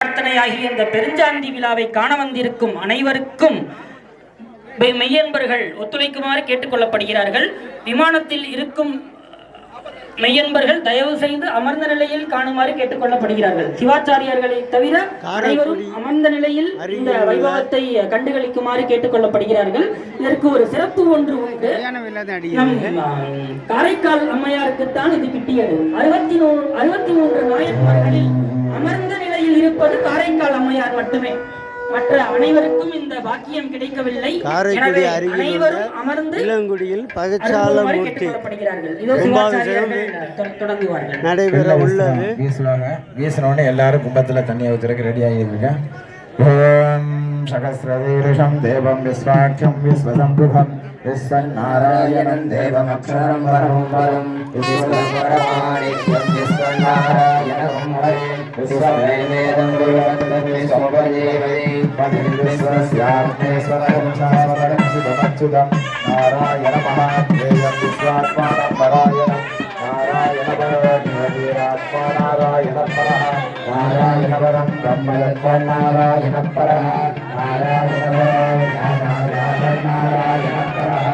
பிரார்த்தனையாகிய இந்த பெருஞ்சாந்தி விழாவை காண வந்திருக்கும் அனைவருக்கும் மெய்யன்பர்கள் ஒத்துழைக்குமாறு கேட்டுக்கொள்ளப்படுகிறார்கள். விமானத்தில் இருக்கும் மெய்யன்பர்கள் தயவு செய்து அமர்ந்த நிலையில் காணுமாறு கேட்டுக்கொள்ளப்படுகிறார்கள். சிவாச்சாரியர்களை தவிர அனைவரும் அமர்ந்த நிலையில் இந்த வைபவத்தை கண்டுகளிக்குமாறு கேட்டுக்கொள்ளப்படுகிறார்கள். இதற்கு ஒரு சிறப்பு ஒன்று உண்டு. காரைக்கால் அம்மையாருக்குத்தான் இது கிட்டியது. 63 நாயன்மார்களில் அமர்ந்த நிலையில் இருப்பது காரைக்கால் அம்மையார் மட்டுமே. மற்ற அனைவருக்கும் இந்த பாக்கியம் கிடைக்கவில்லை. எனவே அனைவரும் அமர்ந்து இளங்குடியில் பகச்சாலமூர்த்தி நடைபெற உள்ளது. வீசுனோடனே எல்லாரும் கும்பத்துல தண்ணியை ஊத்துறதுக்கு ரெடி ஆகியிருக்க. ஓம் சகஸ்ரதீருஷம் தேவம் விஸ்வாக்கியம் விஸ்வசம்புகம் விஸ்வநாராயணம் தேவமக்ஷரம் பரம் பரம் விஸ்வபரமாணிக்யம் விஸ்வநாராயணம் ஹரிம் விஸ்வவேதம் குருவந்தம் விஸ்வபதேவதே பதம் விஸ்வஸ்யாத்மேஸ்வரம் சாஸ்வரம் சிவமச்சுதம் நாராயண மகாத்மேயம் விஸ்வாத்மானம் பராயணம் நாராயண பரமேஸ்வராத்மா நாராயண பரஹ நாராயண பரம் பிரம்மயத்வ நாராயண பரஹ நாராயண பரம் நாராயண பரஹ